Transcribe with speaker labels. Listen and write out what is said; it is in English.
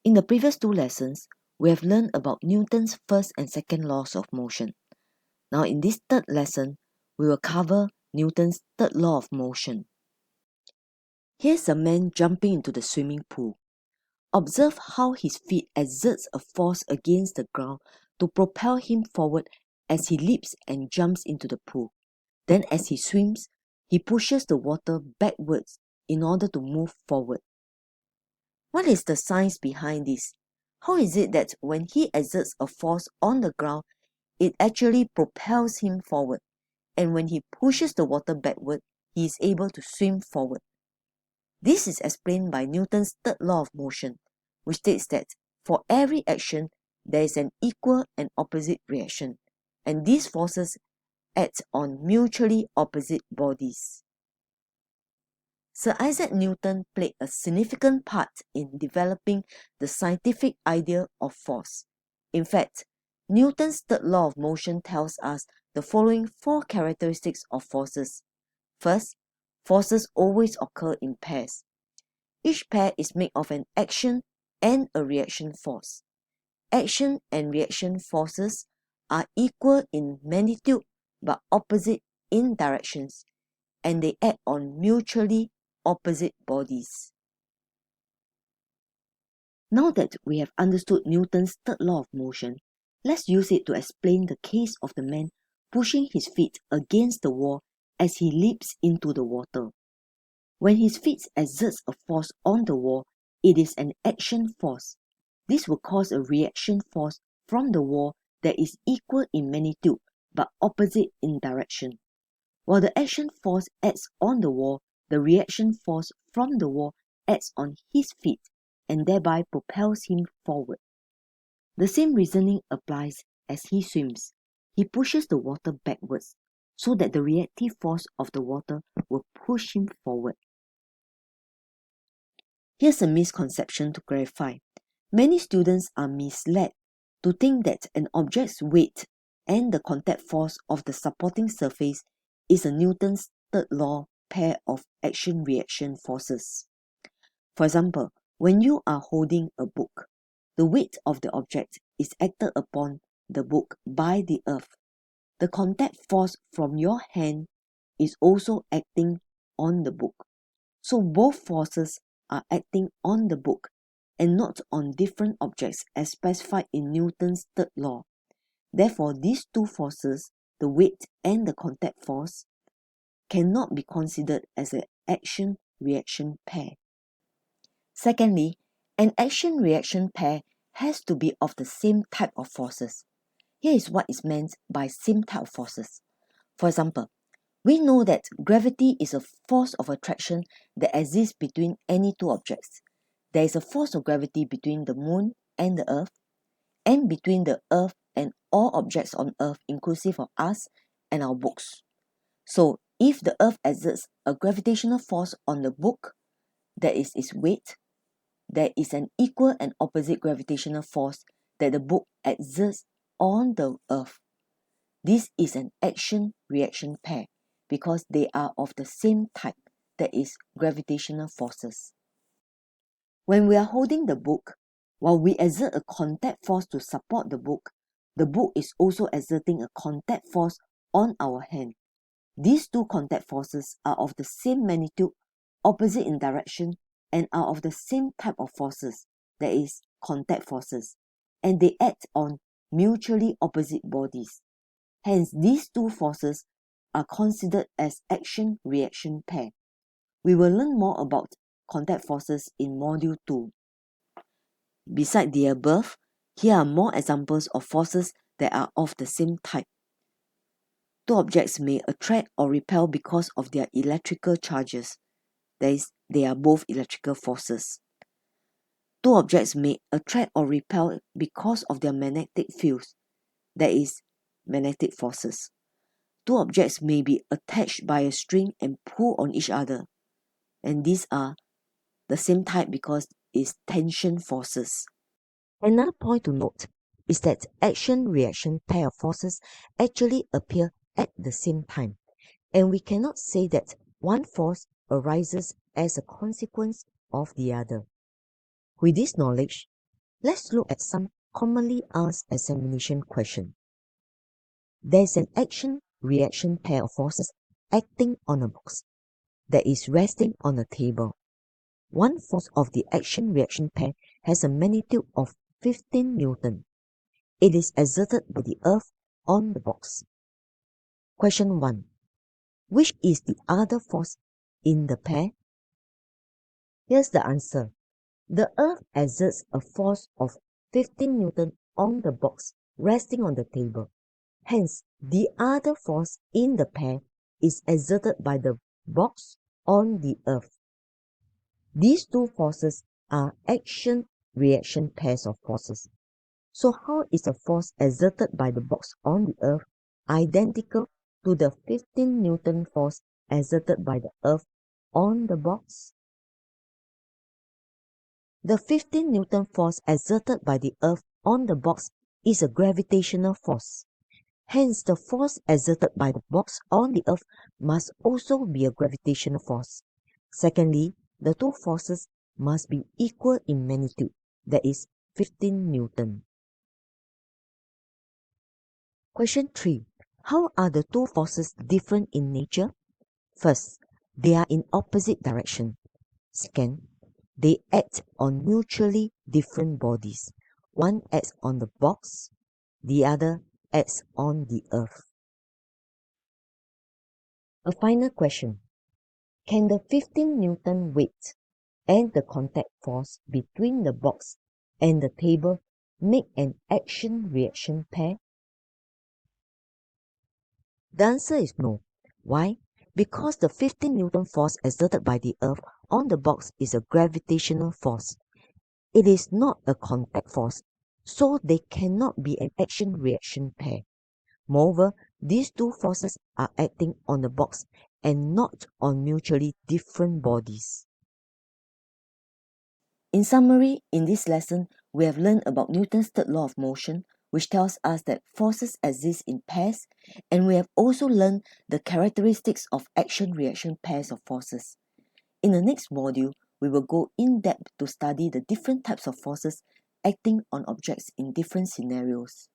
Speaker 1: In the previous two lessons, we have learned about Newton's first and second laws of motion. Now in this third lesson, we will cover Newton's third law of motion. Here's a man jumping into the swimming pool. Observe how his feet exerts a force against the ground to propel him forward as he leaps and jumps into the pool. Then as he swims, he pushes the water backwards in order to move forward. What is the science behind this? How is it that when he exerts a force on the ground, it actually propels him forward, and when he pushes the water backward, he is able to swim forward? This is explained by Newton's third law of motion, which states that for every action, there is an equal and opposite reaction, and these forces act on mutually opposite bodies. Sir Isaac Newton played a significant part in developing the scientific idea of force. In fact, Newton's third law of motion tells us the following four characteristics of forces. First, forces always occur in pairs. Each pair is made of an action and a reaction force. Action and reaction forces are equal in magnitude but opposite in directions, and they act on mutually opposite bodies. Now that we have understood Newton's third law of motion, let's use it to explain the case of the man pushing his feet against the wall as he leaps into the water. When his feet exerts a force on the wall, it is an action force. This will cause a reaction force from the wall that is equal in magnitude but opposite in direction. While the action force acts on the wall, the reaction force from the wall acts on his feet and thereby propels him forward. The same reasoning applies as he swims. He pushes the water backwards so that the reactive force of the water will push him forward. Here's a misconception to clarify. Many students are misled to think that an object's weight and the contact force of the supporting surface is a Newton's third law pair of action-reaction forces. For example, when you are holding a book, the weight of the object is acted upon the book by the earth. The contact force from your hand is also acting on the book. So both forces are acting on the book and not on different objects as specified in Newton's third law. Therefore, these two forces, the weight and the contact force, cannot be considered as an action-reaction pair. Secondly, an action-reaction pair has to be of the same type of forces. Here is what is meant by same type of forces. For example, we know that gravity is a force of attraction that exists between any two objects. There is a force of gravity between the moon and the earth, and between the earth and all objects on earth, inclusive of us and our books. So, if the earth exerts a gravitational force on the book, that is its weight, there is an equal and opposite gravitational force that the book exerts on the earth. This is an action-reaction pair because they are of the same type, that is, gravitational forces. When we are holding the book, while we exert a contact force to support the book is also exerting a contact force on our hand. These two contact forces are of the same magnitude, opposite in direction, and are of the same type of forces, that is, contact forces, and they act on mutually opposite bodies. Hence, these two forces are considered as action-reaction pair. We will learn more about contact forces in Module 2. Beside the above, here are more examples of forces that are of the same type. Two objects may attract or repel because of their electrical charges. That is, they are both electrical forces. Two objects may attract or repel because of their magnetic fields. That is, magnetic forces. Two objects may be attached by a string and pull on each other. And these are the same type because it's tension forces. Another point to note is that action-reaction pair of forces actually appear at the same time. And we cannot say that one force arises as a consequence of the other. With this knowledge, Let's look at some commonly asked examination questions. There's an action-reaction pair of forces acting on a box that is resting on a table. One force of the action-reaction pair has a magnitude of 15 Newton. It is exerted by the earth on the box. Question 1. Which is the other force in the pair? Here's the answer. The earth exerts a force of 15 Newton on the box resting on the table. Hence, the other force in the pair is exerted by the box on the earth. These two forces are action-reaction pairs of forces. So how is the force exerted by the box on the earth identical to the 15 Newton force exerted by the earth on the box? The 15 Newton force exerted by the earth on the box is a gravitational force. Hence, the force exerted by the box on the earth must also be a gravitational force. Secondly, the two forces must be equal in magnitude, that is 15 Newton. Question 3. How are the two forces different in nature? First, they are in opposite direction. Second, they act on mutually different bodies. One acts on the box, the other acts on the earth. A final question. Can the 15 Newton weight and the contact force between the box and the table make an action-reaction pair? The answer is no. Why? Because the 15 Newton force exerted by the earth on the box is a gravitational force. It is not a contact force, so they cannot be an action-reaction pair. Moreover, these two forces are acting on the box and not on mutually different bodies. In summary, in this lesson, we have learned about Newton's third law of motion, which tells us that forces exist in pairs, and we have also learned the characteristics of action-reaction pairs of forces. In the next module, we will go in depth to study the different types of forces acting on objects in different scenarios.